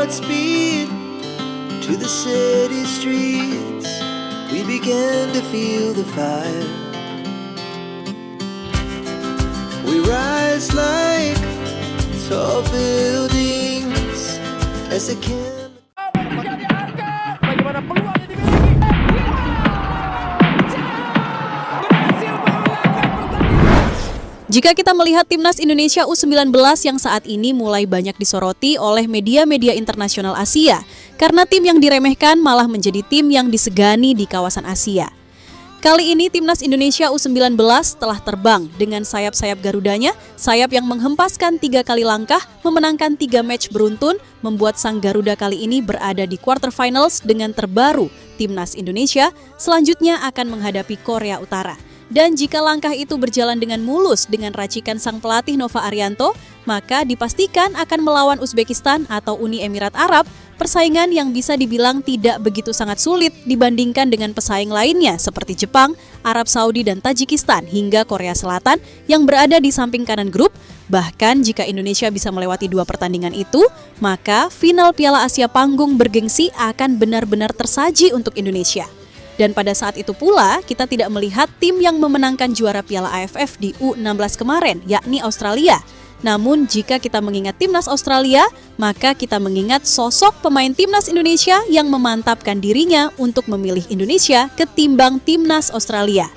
Godspeed to the city streets. We began to feel the fire. We rise like tall buildings as the Bagaimana peluang yang dimiliki? Jika kita melihat Timnas Indonesia U19 yang saat ini mulai banyak disoroti oleh media-media internasional Asia, karena tim yang diremehkan malah menjadi tim yang disegani di kawasan Asia. Kali ini Timnas Indonesia U19 telah terbang dengan sayap-sayap Garudanya, sayap yang menghempaskan 3 kali langkah, memenangkan 3 match beruntun, membuat sang Garuda kali ini berada di quarterfinals dengan terbaru. Timnas Indonesia selanjutnya akan menghadapi Korea Utara. Dan jika langkah itu berjalan dengan mulus dengan racikan sang pelatih Nova Arianto, maka dipastikan akan melawan Uzbekistan atau Uni Emirat Arab, persaingan yang bisa dibilang tidak begitu sangat sulit dibandingkan dengan pesaing lainnya seperti Jepang, Arab Saudi, dan Tajikistan hingga Korea Selatan yang berada di samping kanan grup. Bahkan jika Indonesia bisa melewati 2 pertandingan itu, maka final Piala Asia panggung bergengsi akan benar-benar tersaji untuk Indonesia. Dan pada saat itu pula, kita tidak melihat tim yang memenangkan juara Piala AFF di U16 kemarin, yakni Australia. Namun jika kita mengingat Timnas Australia, maka kita mengingat sosok pemain Timnas Indonesia yang memantapkan dirinya untuk memilih Indonesia ketimbang Timnas Australia.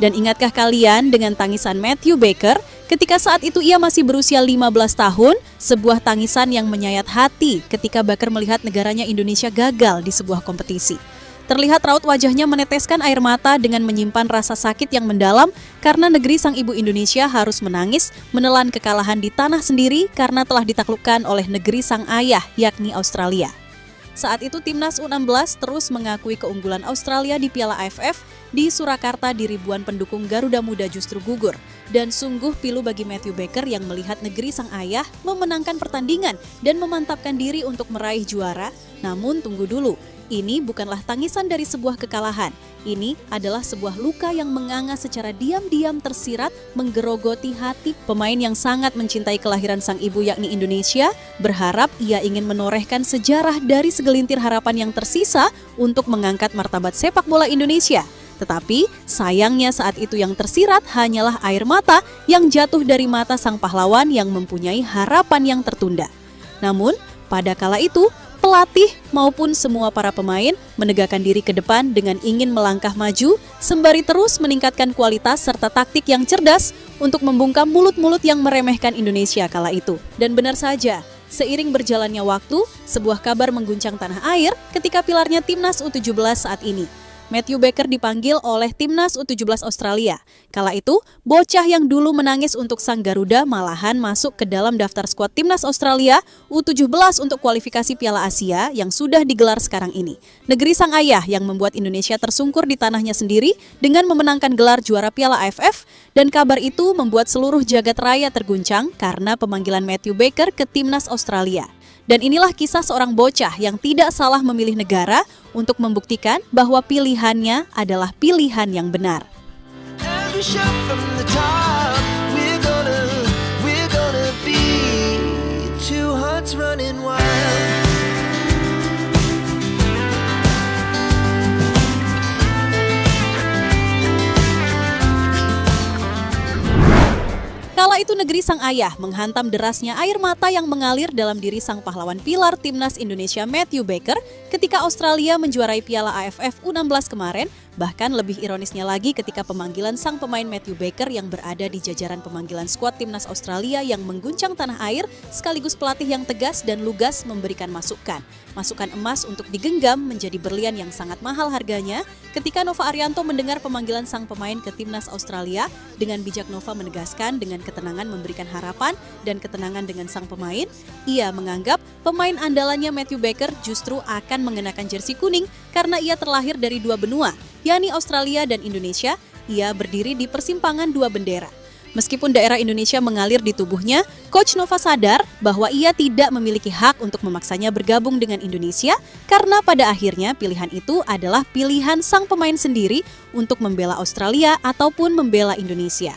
Dan ingatkah kalian dengan tangisan Matthew Baker ketika saat itu ia masih berusia 15 tahun, sebuah tangisan yang menyayat hati ketika Baker melihat negaranya Indonesia gagal di sebuah kompetisi. Terlihat raut wajahnya meneteskan air mata dengan menyimpan rasa sakit yang mendalam karena negeri sang ibu Indonesia harus menangis menelan kekalahan di tanah sendiri karena telah ditaklukkan oleh negeri sang ayah, yakni Australia. Saat itu Timnas U16 terus mengakui keunggulan Australia di Piala AFF. Di Surakarta di ribuan pendukung Garuda Muda justru gugur. Dan sungguh pilu bagi Matthew Baker yang melihat negeri sang ayah memenangkan pertandingan dan memantapkan diri untuk meraih juara. Namun tunggu dulu. Ini bukanlah tangisan dari sebuah kekalahan. Ini adalah sebuah luka yang menganga secara diam-diam tersirat menggerogoti hati pemain yang sangat mencintai kelahiran sang ibu yakni Indonesia, berharap ia ingin menorehkan sejarah dari segelintir harapan yang tersisa untuk mengangkat martabat sepak bola Indonesia. Tetapi sayangnya saat itu yang tersirat hanyalah air mata yang jatuh dari mata sang pahlawan yang mempunyai harapan yang tertunda. Namun pada kala itu, pelatih maupun semua para pemain menegakkan diri ke depan dengan ingin melangkah maju, sembari terus meningkatkan kualitas serta taktik yang cerdas untuk membungkam mulut-mulut yang meremehkan Indonesia kala itu. Dan benar saja, seiring berjalannya waktu, sebuah kabar mengguncang tanah air ketika pilarnya Timnas U17 saat ini. Matthew Baker dipanggil oleh Timnas U17 Australia. Kala itu, bocah yang dulu menangis untuk sang Garuda malahan masuk ke dalam daftar skuad Timnas Australia U17 untuk kualifikasi Piala Asia yang sudah digelar sekarang ini. Negeri sang ayah yang membuat Indonesia tersungkur di tanahnya sendiri dengan memenangkan gelar juara Piala AFF, dan kabar itu membuat seluruh jagat raya terguncang karena pemanggilan Matthew Baker ke Timnas Australia. Dan inilah kisah seorang bocah yang tidak salah memilih negara untuk membuktikan bahwa pilihannya adalah pilihan yang benar. Kala itu negeri sang ayah menghantam derasnya air mata yang mengalir dalam diri sang pahlawan pilar Timnas Indonesia Matthew Baker ketika Australia menjuarai Piala AFF U16 kemarin. Bahkan lebih ironisnya lagi ketika pemanggilan sang pemain Matthew Baker yang berada di jajaran pemanggilan skuad Timnas Australia yang mengguncang tanah air, sekaligus pelatih yang tegas dan lugas memberikan masukan. Masukan emas untuk digenggam menjadi berlian yang sangat mahal harganya. Ketika Nova Arianto mendengar pemanggilan sang pemain ke Timnas Australia, dengan bijak Nova menegaskan dengan ketenangan memberikan harapan dan ketenangan dengan sang pemain, ia menganggap pemain andalannya Matthew Baker justru akan mengenakan jersey kuning karena ia terlahir dari 2 benua, yakni Australia dan Indonesia. Ia berdiri di persimpangan 2 bendera. Meskipun daerah Indonesia mengalir di tubuhnya, Coach Nova sadar bahwa ia tidak memiliki hak untuk memaksanya bergabung dengan Indonesia karena pada akhirnya pilihan itu adalah pilihan sang pemain sendiri untuk membela Australia ataupun membela Indonesia.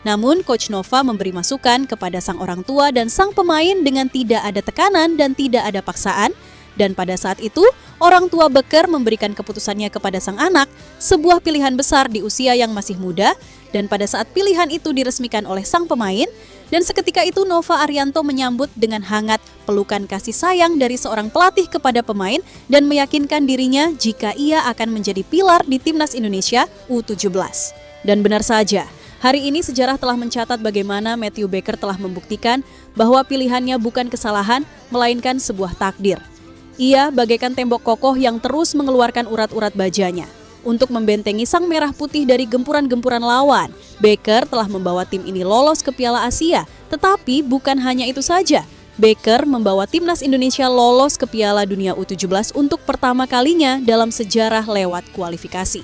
Namun Coach Nova memberi masukan kepada sang orang tua dan sang pemain dengan tidak ada tekanan dan tidak ada paksaan. Dan pada saat itu, orang tua Becker memberikan keputusannya kepada sang anak, sebuah pilihan besar di usia yang masih muda, dan pada saat pilihan itu diresmikan oleh sang pemain, dan seketika itu Nova Arianto menyambut dengan hangat pelukan kasih sayang dari seorang pelatih kepada pemain dan meyakinkan dirinya jika ia akan menjadi pilar di Timnas Indonesia U17. Dan benar saja, hari ini sejarah telah mencatat bagaimana Matthew Becker telah membuktikan bahwa pilihannya bukan kesalahan, melainkan sebuah takdir. Ia bagaikan tembok kokoh yang terus mengeluarkan urat-urat bajanya. Untuk membentengi sang merah putih dari gempuran-gempuran lawan, Becker telah membawa tim ini lolos ke Piala Asia. Tetapi bukan hanya itu saja, Becker membawa Timnas Indonesia lolos ke Piala Dunia U17 untuk pertama kalinya dalam sejarah lewat kualifikasi.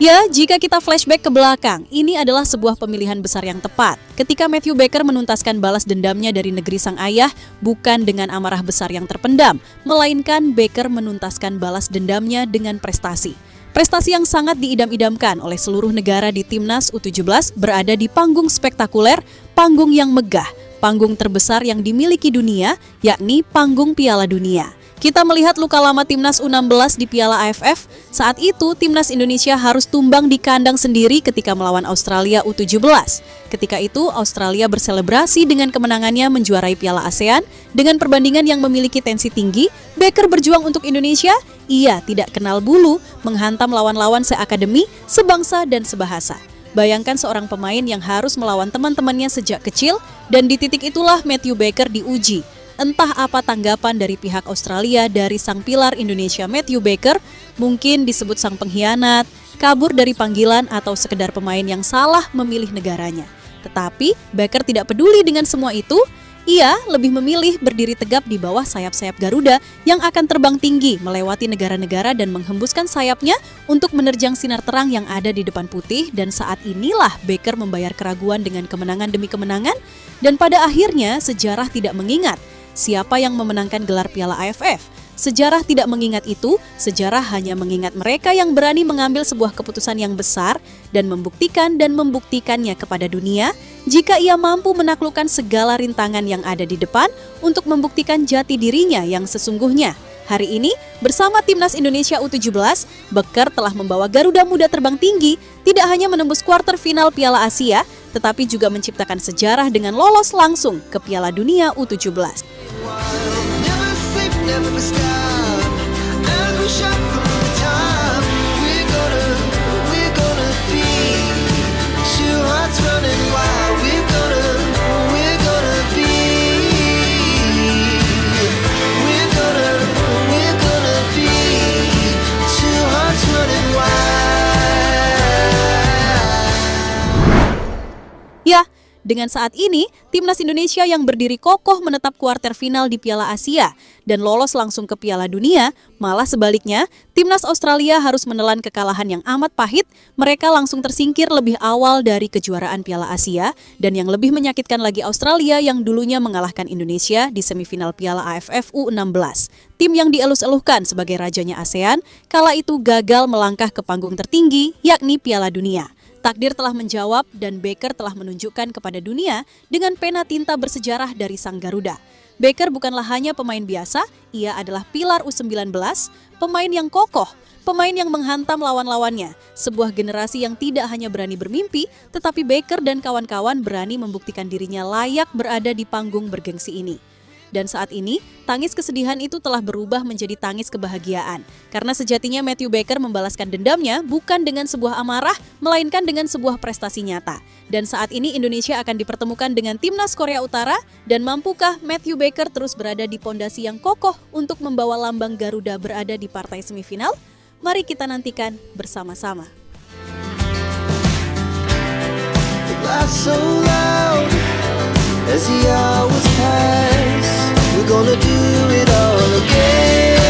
Ya, jika kita flashback ke belakang, ini adalah sebuah pemilihan besar yang tepat. Ketika Matthew Becker menuntaskan balas dendamnya dari negeri sang ayah, bukan dengan amarah besar yang terpendam, melainkan Becker menuntaskan balas dendamnya dengan prestasi. Prestasi yang sangat diidam-idamkan oleh seluruh negara di Timnas U17 berada di panggung spektakuler, panggung yang megah, panggung terbesar yang dimiliki dunia, yakni panggung Piala Dunia. Kita melihat luka lama Timnas U16 di Piala AFF. Saat itu, Timnas Indonesia harus tumbang di kandang sendiri ketika melawan Australia U17. Ketika itu, Australia berselebrasi dengan kemenangannya menjuarai Piala ASEAN. Dengan perbandingan yang memiliki tensi tinggi, Becker berjuang untuk Indonesia. Ia tidak kenal bulu, menghantam lawan-lawan seakademi, sebangsa, dan sebahasa. Bayangkan seorang pemain yang harus melawan teman-temannya sejak kecil, dan di titik itulah Matthew Becker diuji. Entah apa tanggapan dari pihak Australia dari sang pilar Indonesia Matthew Becker, mungkin disebut sang pengkhianat, kabur dari panggilan atau sekedar pemain yang salah memilih negaranya. Tetapi Becker tidak peduli dengan semua itu, ia lebih memilih berdiri tegap di bawah sayap-sayap Garuda yang akan terbang tinggi melewati negara-negara dan menghembuskan sayapnya untuk menerjang sinar terang yang ada di depan putih. Dan saat inilah Becker membayar keraguan dengan kemenangan demi kemenangan, dan pada akhirnya sejarah tidak mengingat siapa yang memenangkan gelar Piala AFF. Sejarah tidak mengingat itu, sejarah hanya mengingat mereka yang berani mengambil sebuah keputusan yang besar dan membuktikannya kepada dunia jika ia mampu menaklukkan segala rintangan yang ada di depan untuk membuktikan jati dirinya yang sesungguhnya. Hari ini, bersama Timnas Indonesia U17, Becker telah membawa Garuda Muda terbang tinggi, tidak hanya menembus kuarter final Piala Asia, tetapi juga menciptakan sejarah dengan lolos langsung ke Piala Dunia U17. Ya, dengan saat ini, Timnas Indonesia yang berdiri kokoh menetap kuarter final di Piala Asia dan lolos langsung ke Piala Dunia, malah sebaliknya, Timnas Australia harus menelan kekalahan yang amat pahit, mereka langsung tersingkir lebih awal dari kejuaraan Piala Asia, dan yang lebih menyakitkan lagi Australia yang dulunya mengalahkan Indonesia di semifinal Piala AFF U16. Tim yang dielus-eluhkan sebagai rajanya ASEAN, kala itu gagal melangkah ke panggung tertinggi, yakni Piala Dunia. Takdir telah menjawab dan Becker telah menunjukkan kepada dunia dengan pena tinta bersejarah dari sang Garuda. Becker bukanlah hanya pemain biasa, ia adalah pilar U19, pemain yang kokoh, pemain yang menghantam lawan-lawannya. Sebuah generasi yang tidak hanya berani bermimpi, tetapi Becker dan kawan-kawan berani membuktikan dirinya layak berada di panggung bergengsi ini. Dan saat ini, tangis kesedihan itu telah berubah menjadi tangis kebahagiaan. Karena sejatinya Matthew Becker membalaskan dendamnya bukan dengan sebuah amarah, melainkan dengan sebuah prestasi nyata. Dan saat ini Indonesia akan dipertemukan dengan Timnas Korea Utara, dan mampukah Matthew Becker terus berada di pondasi yang kokoh untuk membawa lambang Garuda berada di partai semifinal? Mari kita nantikan bersama-sama. As the hours pass, we're gonna do it all again.